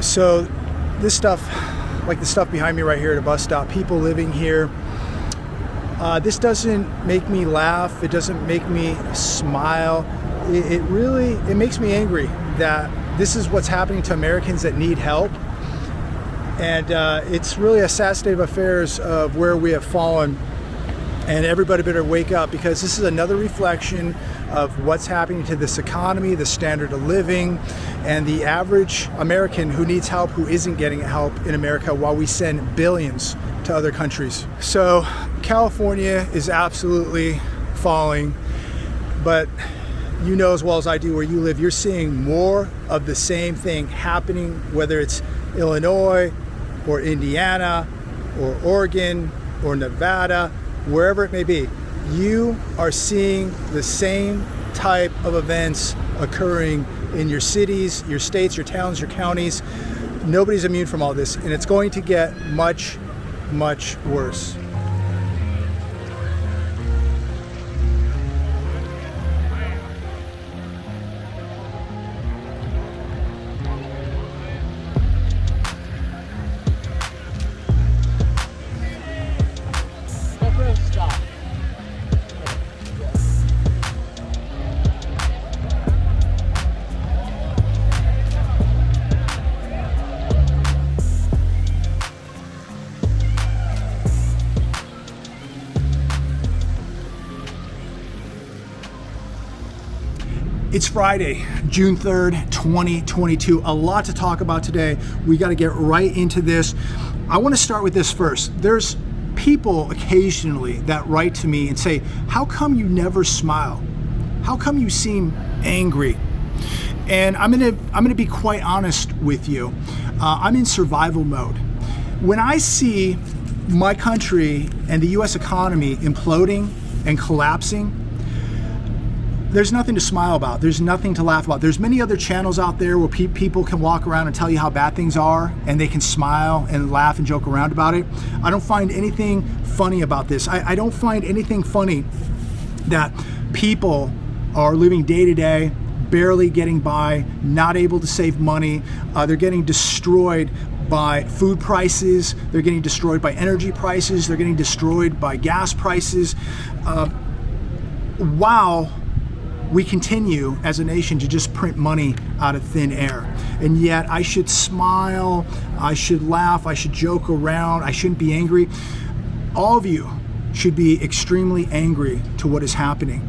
So this stuff, like the stuff behind me right here at a bus stop, people living here, this doesn't make me laugh. It doesn't make me smile. It really makes me angry that this is what's happening to Americans that need help. And it's really a sad state of affairs of where we have fallen. And everybody better wake up, because this is another reflection of what's happening to this economy, the standard of living, and the average American who needs help, who isn't getting help in America, while we send billions to other countries. So California is absolutely falling, but you know as well as I do where you live, you're seeing more of the same thing happening, whether it's Illinois or Indiana or Oregon or Nevada, wherever it may be. You are seeing the same type of events occurring in your cities, your states, your towns, your counties. Nobody's immune from all this, and it's going to get much, much worse. It's Friday, June 3rd, 2022. A lot to talk about today. We got to get right into this. I want to start with this first. There's people occasionally that write to me and say, how come you never smile? How come you seem angry? And I'm gonna be quite honest with you. I'm in survival mode. When I see my country and the US economy imploding and collapsing, there's nothing to smile about. There's nothing to laugh about. There's many other channels out there where people can walk around and tell you how bad things are, and they can smile and laugh and joke around about it. I don't find anything funny about this. I don't find anything funny that people are living day to day, barely getting by, not able to save money. They're getting destroyed by food prices. They're getting destroyed by energy prices. They're getting destroyed by gas prices. While we continue as a nation to just print money out of thin air. And yet I should smile, I should laugh, I should joke around, I shouldn't be angry. All of you should be extremely angry to what is happening.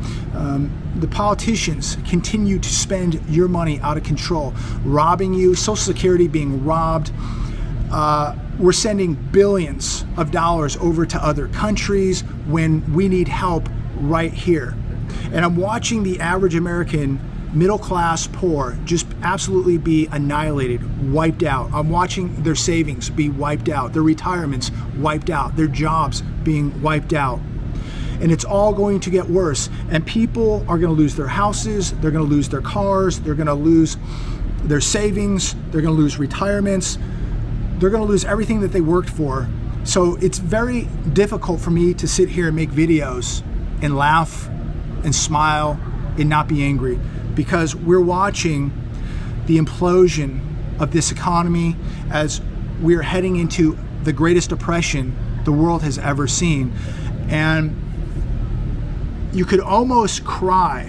The politicians continue to spend your money out of control, robbing you, Social Security being robbed. We're sending billions of dollars over to other countries when we need help right here. And I'm watching the average American, middle class, poor, just absolutely be annihilated, wiped out. I'm watching their savings be wiped out, their retirements wiped out, their jobs being wiped out. And it's all going to get worse. And people are going to lose their houses, they're going to lose their cars, they're going to lose their savings, they're going to lose retirements, they're going to lose everything that they worked for. So it's very difficult for me to sit here and make videos and laugh and smile and not be angry, because we're watching the implosion of this economy as we're heading into the greatest depression the world has ever seen. And you could almost cry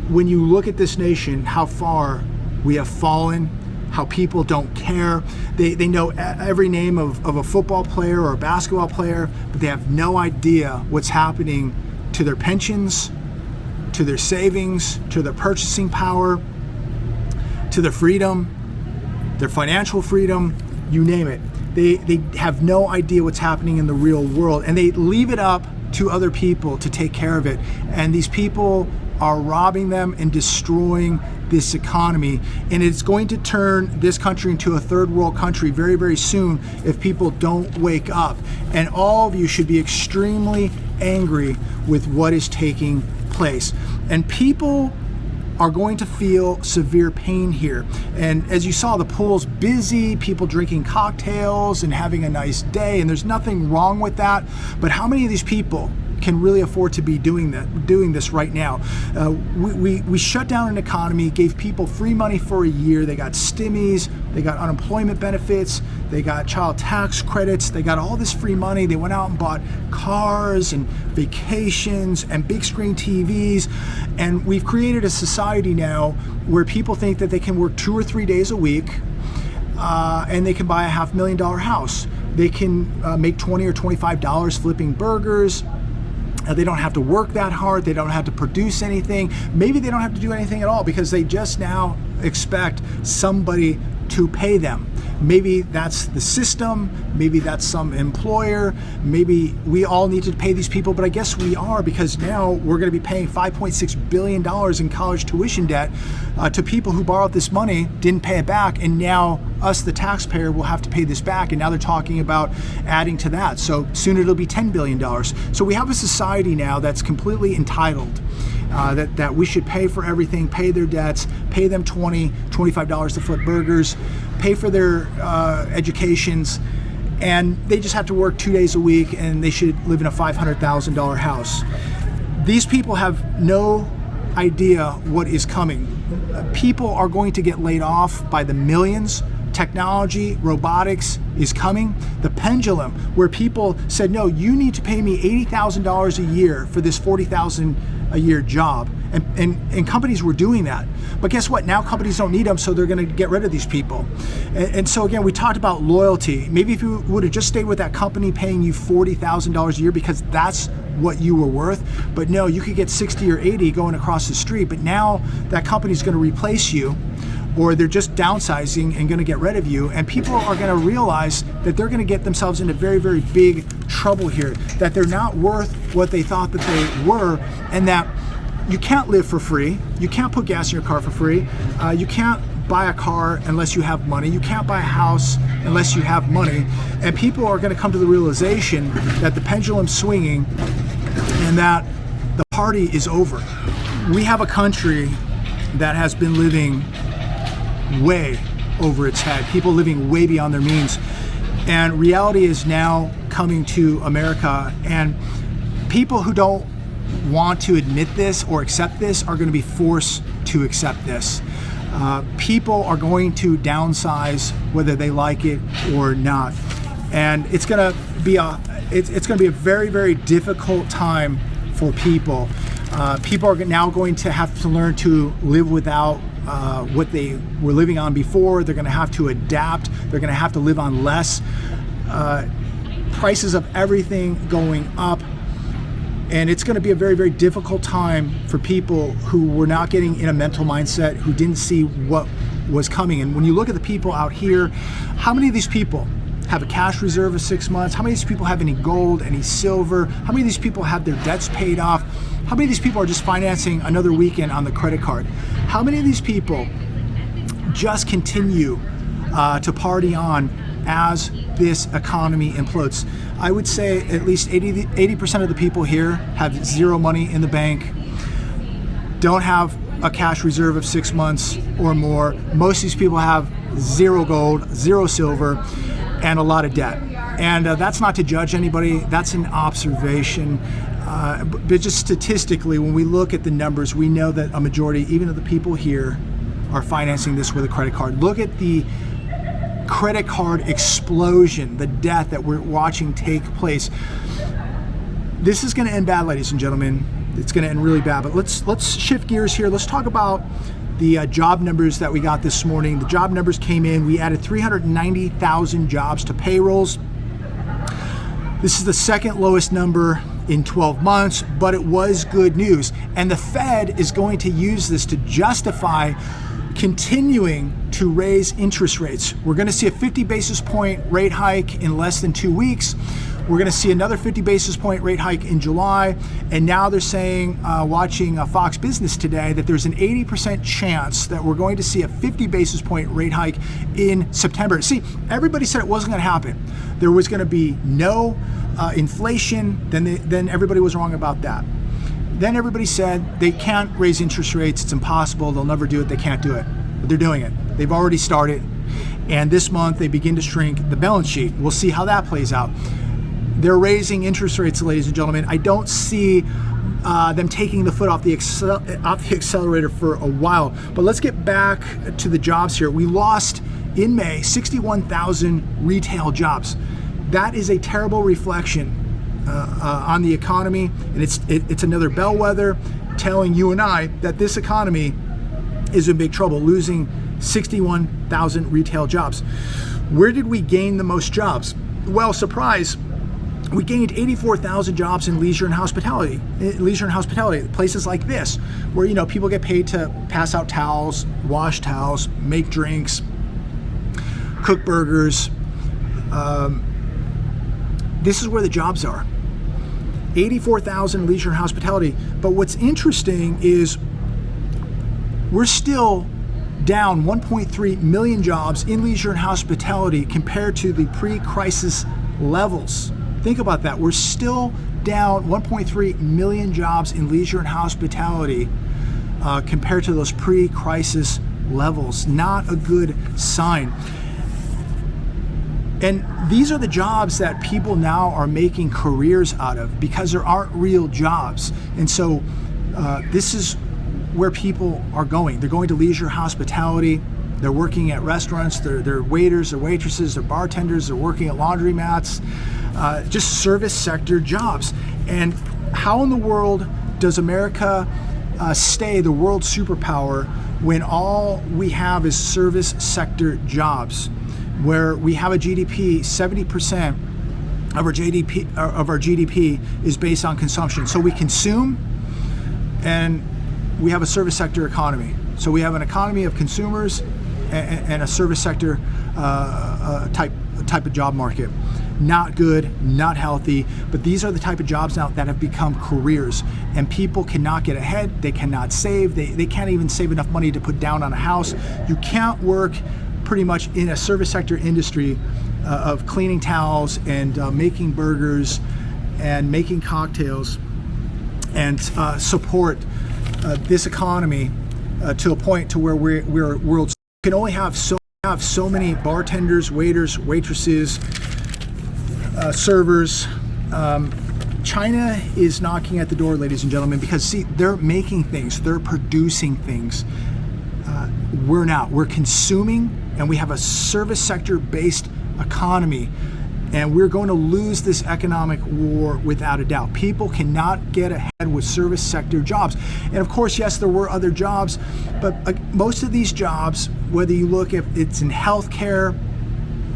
when you look at this nation, how far we have fallen, how people don't care. They know every name of a football player or a basketball player, but they have no idea what's happening to their pensions, to their savings, to their purchasing power, to their freedom, their financial freedom, you name it. They have no idea what's happening in the real world, and they leave it up to other people to take care of it. And these people are robbing them and destroying this economy, and it's going to turn this country into a third world country very, very soon if people don't wake up. And all of you should be extremely angry with what is taking place. And people are going to feel severe pain here. And as you saw, the pool's busy, people drinking cocktails and having a nice day, and there's nothing wrong with that. But how many of these people can really afford to be doing this right now. We shut down an economy, gave people free money for a year. They got stimmies, they got unemployment benefits, they got child tax credits, they got all this free money. They went out and bought cars and vacations and big screen TVs. And we've created a society now where people think that they can work 2 or 3 days a week and they can buy a $500,000 house. They can make $20 or $25 flipping burgers. They don't have to work that hard. They don't have to produce anything. Maybe they don't have to do anything at all because they just now expect somebody to pay them. Maybe that's the system, maybe that's some employer, maybe we all need to pay these people, but I guess we are, because now we're going to be paying $5.6 billion in college tuition debt to people who borrowed this money, didn't pay it back, and now us, the taxpayer, will have to pay this back, and now they're talking about adding to that. So soon it'll be $10 billion. So we have a society now that's completely entitled, that we should pay for everything, pay their debts, pay them $20, $25 to flip burgers, pay for their educations, and they just have to work 2 days a week and they should live in a $500,000 house. These people have no idea what is coming. People are going to get laid off by the millions. Technology, robotics is coming. The pendulum, where people said, no, you need to pay me $80,000 a year for this $40,000 a year job. And companies were doing that. But guess what? Now companies don't need them, so they're going to get rid of these people. And so again, we talked about loyalty. Maybe if you would have just stayed with that company paying you $40,000 a year because that's what you were worth, but no, you could get 60 or 80 going across the street, but now that company's going to replace you, or they're just downsizing and going to get rid of you, and people are going to realize that they're going to get themselves into very, very big trouble here, that they're not worth what they thought that they were, and that you can't live for free, you can't put gas in your car for free, you can't buy a car unless you have money, you can't buy a house unless you have money, and people are going to come to the realization that the pendulum's swinging and that the party is over. We have a country that has been living way over its head, people living way beyond their means, and reality is now coming to America, and people who don't want to admit this or accept this are going to be forced to accept this. People are going to downsize whether they like it or not, and it's going to be a very, very difficult time for people. People are now going to have to learn to live without what they were living on before. They're going to have to adapt. They're going to have to live on less. Prices of everything going up. And it's going to be a very, very difficult time for people who were not getting in a mental mindset, who didn't see what was coming. And when you look at the people out here, how many of these people have a cash reserve of 6 months? How many of these people have any gold, any silver? How many of these people have their debts paid off? How many of these people are just financing another weekend on the credit card? How many of these people just continue to party on as this economy implodes? I would say at least 80% of the people here have zero money in the bank, don't have a cash reserve of 6 months or more. Most of these people have zero gold, zero silver, and a lot of debt. And that's not to judge anybody, that's an observation. But just statistically, when we look at the numbers, we know that a majority, even of the people here, are financing this with a credit card. Look at the credit card explosion, the death that we're watching take place. This is going to end bad, ladies and gentlemen. It's going to end really bad. But let's shift gears here. Let's talk about the job numbers that we got this morning. The job numbers came in. We added 390,000 jobs to payrolls. This is the second lowest number in 12 months, but it was good news. And the Fed is going to use this to justify continuing to raise interest rates. We're going to see a 50 basis point rate hike in less than 2 weeks. We're going to see another 50 basis point rate hike in July. And now they're saying, watching Fox Business today, that there's an 80% chance that we're going to see a 50 basis point rate hike in September. See, everybody said it wasn't going to happen. There was going to be no inflation. Then everybody was wrong about that. Then everybody said they can't raise interest rates. It's impossible. They'll never do it. They can't do it. But they're doing it. They've already started. And this month they begin to shrink the balance sheet. We'll see how that plays out. They're raising interest rates, ladies and gentlemen. I don't see them taking the foot off the accelerator for a while. But let's get back to the jobs here. We lost in May 61,000 retail jobs. That is a terrible reflection on the economy, and it's another bellwether telling you and I that this economy is in big trouble, losing 61,000 retail jobs. Where did we gain the most jobs? Well, surprise, we gained 84,000 jobs in leisure and hospitality. Places like this, where people get paid to pass out towels, wash towels, make drinks, cook burgers. This is where the jobs are. 84,000 leisure and hospitality. But what's interesting is we're still down 1.3 million jobs in leisure and hospitality compared to the pre-crisis levels. Think about that. We're still down 1.3 million jobs in leisure and hospitality compared to those pre-crisis levels. Not a good sign. And these are the jobs that people now are making careers out of because there aren't real jobs. And so this is where people are going. They're going to leisure hospitality. They're working at restaurants. They're waiters, they're waitresses, they're bartenders, they're working at laundromats, just service sector jobs. And how in the world does America stay the world superpower when all we have is service sector jobs, where we have a GDP, 70% of our GDP is based on consumption. So we consume, and we have a service sector economy. So we have an economy of consumers and a service sector type of job market. Not good, not healthy, but these are the type of jobs now that have become careers, and people cannot get ahead. They cannot save. They can't even save enough money to put down on a house. You can't work pretty much in a service sector industry of cleaning towels and making burgers and making cocktails and support this economy to a point to where we're world. We can only have so many bartenders, waiters, waitresses, servers. China is knocking at the door, ladies and gentlemen, because see, they're making things, they're producing things. We're not. We're consuming, and we have a service sector based economy, and we're going to lose this economic war without a doubt. People cannot get ahead with service sector jobs. And of course, yes, there were other jobs, but most of these jobs, whether you look if it's in healthcare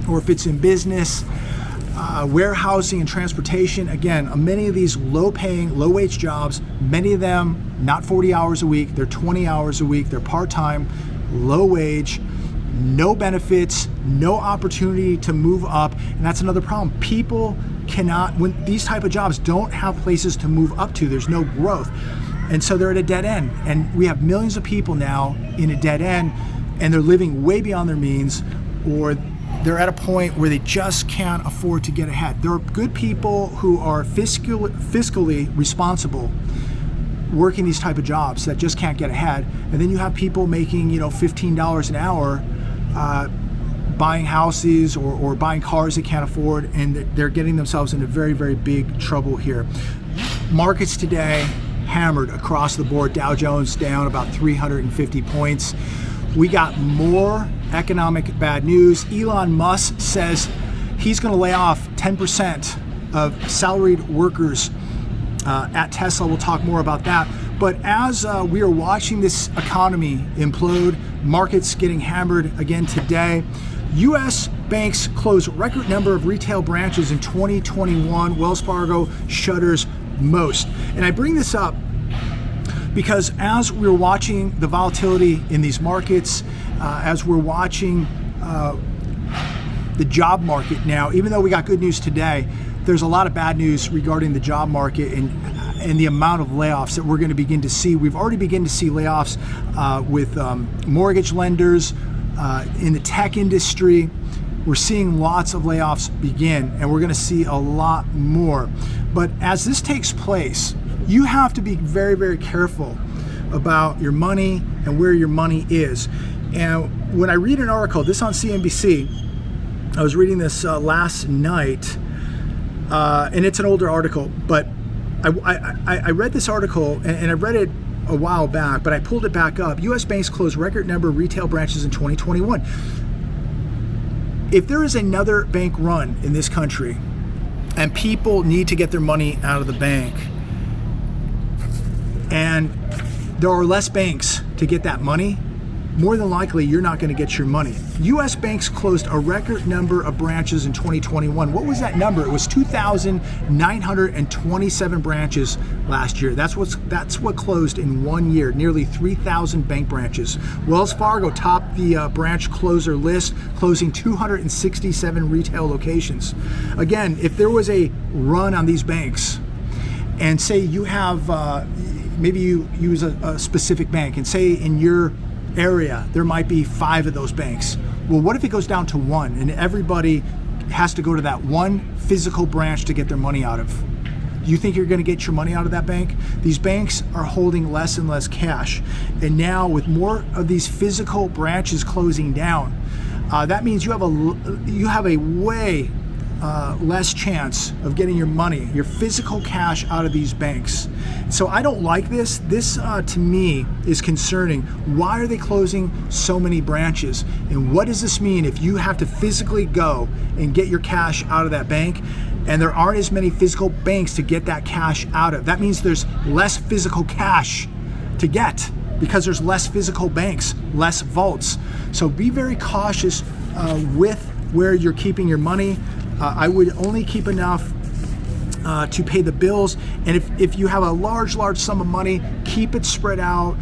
or if it's in business, warehousing and transportation, again, many of these low-paying, low-wage jobs, many of them not 40 hours a week, they're 20 hours a week, they're part-time, low-wage, no benefits, no opportunity to move up, and that's another problem. People cannot, when these type of jobs don't have places to move up to, there's no growth, and so they're at a dead end. And we have millions of people now in a dead end, and they're living way beyond their means, or they're at a point where they just can't afford to get ahead. There are good people who are fiscally responsible working these type of jobs that just can't get ahead, and then you have people making $15 an hour buying houses or buying cars they can't afford, and they're getting themselves into very, very big trouble here. Markets today hammered across the board. Dow Jones down about 350 points. We got more economic bad news. Elon Musk says he's going to lay off 10% of salaried workers at Tesla. We'll talk more about that. But as we are watching this economy implode, markets getting hammered again today, U.S. banks close record number of retail branches in 2021. Wells Fargo shutters most. And I bring this up because as we're watching the volatility in these markets, as we're watching the job market now, even though we got good news today, there's a lot of bad news regarding the job market and the amount of layoffs that we're going to begin to see. We've already begun to see layoffs with mortgage lenders, in the tech industry. We're seeing lots of layoffs begin, and we're going to see a lot more. But as this takes place, you have to be very, very careful about your money and where your money is. And when I read an article, this on CNBC, I was reading this last night, and it's an older article, but I read this article, and I read it a while back, but I pulled it back up. U.S. banks closed record number of retail branches in 2021. If there is another bank run in this country and people need to get their money out of the bank and there are less banks to get that money, more than likely you're not going to get your money. U.S. banks closed a record number of branches in 2021. What was that number? It was 2,927 branches last year. That's what closed in 1 year, nearly 3,000 bank branches. Wells Fargo topped the branch closer list, closing 267 retail locations. Again, if there was a run on these banks, and say you have, maybe you use a specific bank, and say in your area there might be 5 of those banks. Well, what if it goes down to 1 and everybody has to go to that one physical branch to get their money out of? Do you think you're going to get your money out of that bank? These banks are holding less and less cash, and now with more of these physical branches closing down, that means you have a way less chance of getting your money, your physical cash, out of these banks. So I don't like this. This to me is concerning. Why are they closing so many branches? And what does this mean if you have to physically go and get your cash out of that bank and there aren't as many physical banks to get that cash out of? That means there's less physical cash to get because there's less physical banks, less vaults. So be very cautious with where you're keeping your money. I would only keep enough to pay the bills, and if you have a large sum of money, keep it spread out.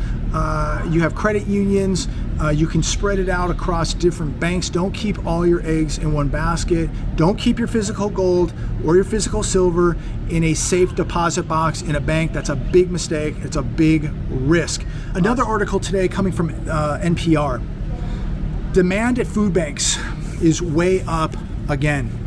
You have credit unions, you can spread it out across different banks. Don't keep all your eggs in one basket. Don't keep your physical gold or your physical silver in a safe deposit box in a bank. That's a big mistake. It's a big risk. Another article today coming from NPR. Demand at food banks is way up again.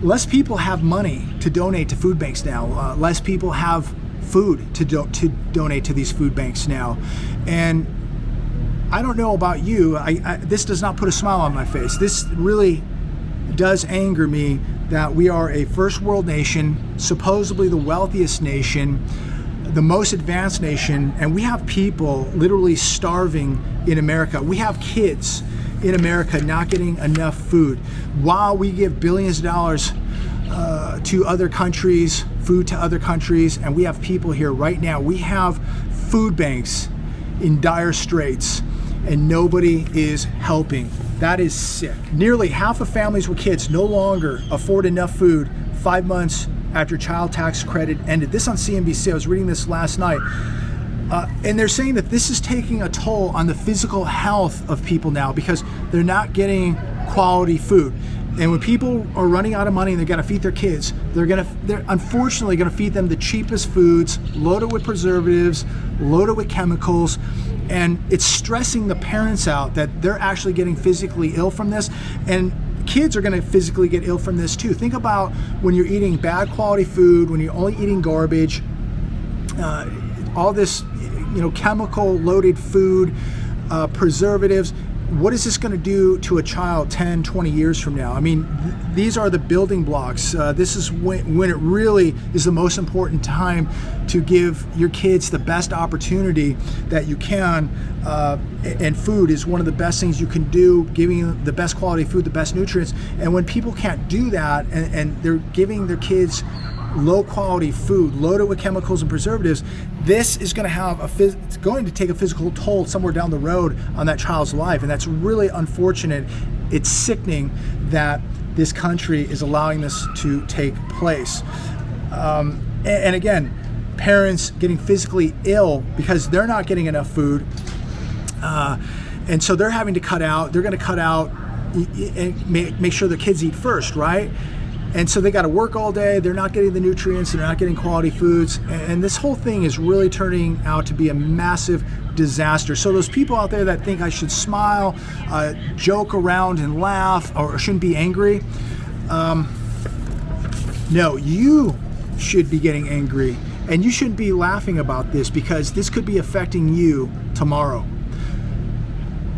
Less people have money to donate to food banks now. Less people have food to donate to these food banks now. And I don't know about you, this does not put a smile on my face. This really does anger me that we are a first world nation, supposedly the wealthiest nation, the most advanced nation, and we have people literally starving in America. We have kids in America not getting enough food while we give billions of dollars to other countries, food to other countries, and we have people here right now. We have food banks in dire straits and nobody is helping. That is sick. Nearly half of families with kids no longer afford enough food 5 months after child tax credit ended. This on CNBC. I was reading this last night. And they're saying that this is taking a toll on the physical health of people now because they're not getting quality food. And when people are running out of money and they're going to feed their kids, they're unfortunately going to feed them the cheapest foods, loaded with preservatives, loaded with chemicals, and it's stressing the parents out that they're actually getting physically ill from this. And kids are going to physically get ill from this too. Think about when you're eating bad quality food, when you're only eating garbage, all this, chemical loaded food, preservatives. What is this going to do to a child 10, 20 years from now? I mean, these are the building blocks. This is when it really is the most important time to give your kids the best opportunity that you can. And food is one of the best things you can do, giving them the best quality food, the best nutrients. And when people can't do that and they're giving their kids low quality food loaded with chemicals and preservatives, this is going to it's going to take a physical toll somewhere down the road on that child's life, and that's really unfortunate. It's sickening that this country is allowing this to take place. And again, parents getting physically ill because they're not getting enough food, and so they're having to cut out. They're going to cut out and make sure their kids eat first, right? And so they got to work all day. They're not getting the nutrients. They're not getting quality foods. And this whole thing is really turning out to be a massive disaster. So those people out there that think I should smile, joke around and laugh, or shouldn't be angry, no, you should be getting angry. And you shouldn't be laughing about this because this could be affecting you tomorrow.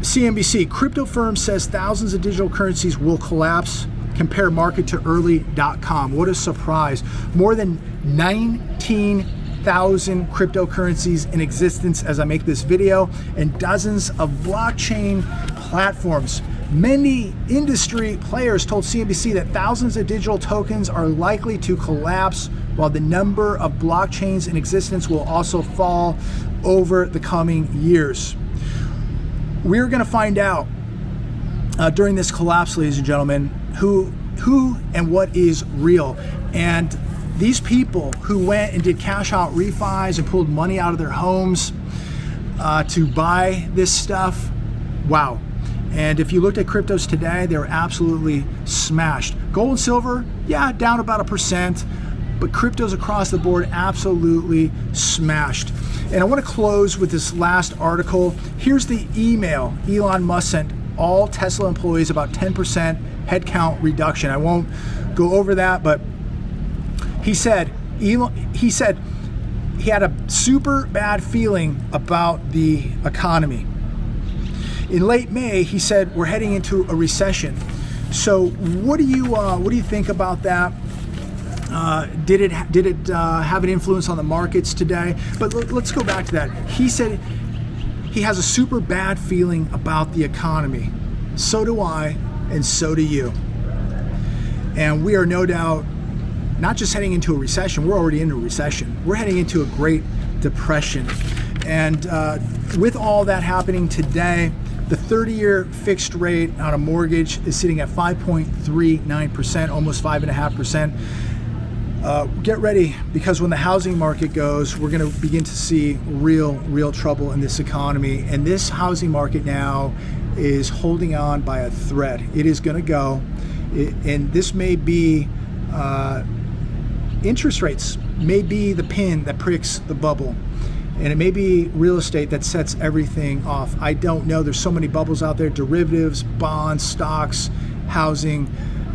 CNBC, crypto firm says thousands of digital currencies will collapse. Compare market to early.com. What a surprise. More than 19,000 cryptocurrencies in existence as I make this video, and dozens of blockchain platforms. Many industry players told CNBC that thousands of digital tokens are likely to collapse, while the number of blockchains in existence will also fall over the coming years. We're going to find out during this collapse, ladies and gentlemen, who and what is real. And these people who went and did cash out refis and pulled money out of their homes to buy this stuff, wow. And if you looked at cryptos today, they were absolutely smashed. Gold and silver, yeah, down about 1%, but cryptos across the board absolutely smashed. And I want to close with this last article. Here's the email Elon Musk sent all Tesla employees about 10% headcount reduction. I won't go over that, but he said he had a super bad feeling about the economy. In late May, he said we're heading into a recession. So what do you think about that? Did it have an influence on the markets today? But let's go back to that. He said he has a super bad feeling about the economy. So do I, and so do you. And we are no doubt not just heading into a recession, we're already in a recession. We're heading into a Great Depression. And with all that happening today, the 30-year fixed rate on a mortgage is sitting at 5.39%, almost 5.5%. Get ready, because when the housing market goes, we're going to begin to see real trouble in this economy. And this housing market now is holding on by a thread. It is going to go, and this may be interest rates may be the pin that pricks the bubble. And it may be real estate that sets everything off. I don't know. There's so many bubbles out there: derivatives, bonds, stocks, housing,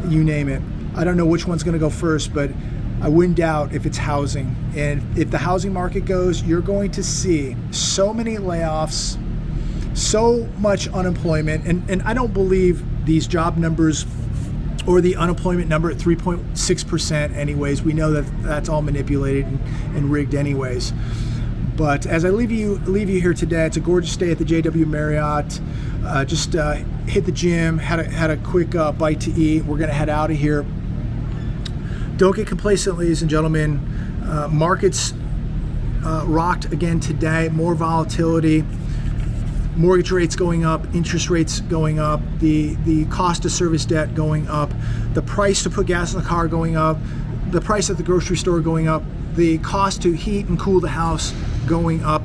you name it. I don't know which one's going to go first, but I wouldn't doubt if it's housing. And if the housing market goes, you're going to see so many layoffs, so much unemployment. And I don't believe these job numbers or the unemployment number at 3.6% anyways. We know that that's all manipulated and rigged anyways. But as I leave you here today, it's a gorgeous day at the JW Marriott. Just hit the gym, had a quick bite to eat. We're gonna head out of here. Don't get complacent, ladies and gentlemen. Markets rocked again today. More volatility. Mortgage rates going up, interest rates going up, the cost to service debt going up, the price to put gas in the car going up, the price at the grocery store going up, the cost to heat and cool the house going up.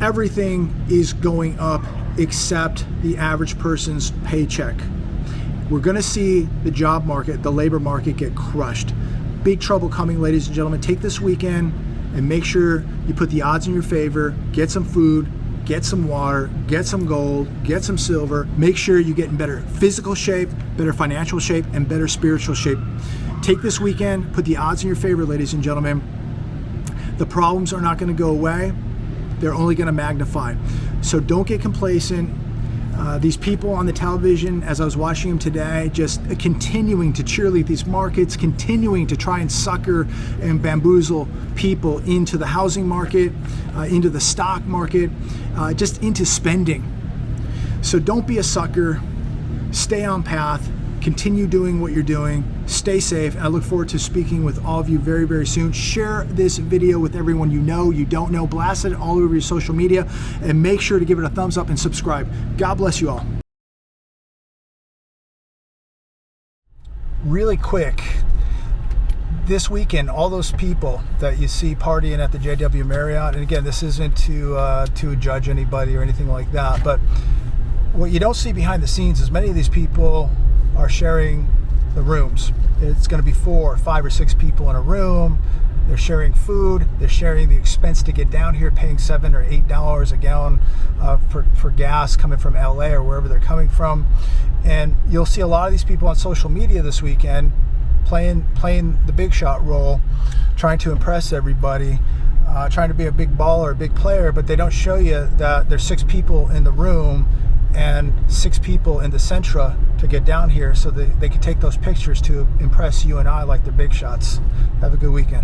Everything is going up except the average person's paycheck. We're going to see the job market, the labor market, get crushed. Big trouble coming, ladies and gentlemen. Take this weekend and make sure you put the odds in your favor. Get some food, get some water, get some gold, get some silver. Make sure you get in better physical shape, better financial shape, and better spiritual shape. Take this weekend, put the odds in your favor, ladies and gentlemen. The problems are not going to go away. They're only going to magnify. So don't get complacent. These people on the television, as I was watching them today, just continuing to cheerlead these markets, continuing to try and sucker and bamboozle people into the housing market, into the stock market, just into spending. So don't be a sucker. Stay on path. Continue doing what you're doing. Stay safe. I look forward to speaking with all of you very, very soon. Share this video with everyone you know, you don't know. Blast it all over your social media, and make sure to give it a thumbs up and subscribe. God bless you all. Really quick, this weekend, all those people that you see partying at the JW Marriott, and again, this isn't to judge anybody or anything like that, but what you don't see behind the scenes is many of these people are sharing the rooms. It's going to be 4 or 5 or 6 people in a room. They're sharing food. They're sharing the expense to get down here, paying $7 or $8 a gallon for gas coming from LA or wherever they're coming from. And you'll see a lot of these people on social media this weekend playing the big shot role, trying to impress everybody, trying to be a big baller, a big player, but they don't show you that there's 6 people in the room and 6 people in the Sentra to get down here so that they could take those pictures to impress you and I like the big shots. Have a good weekend.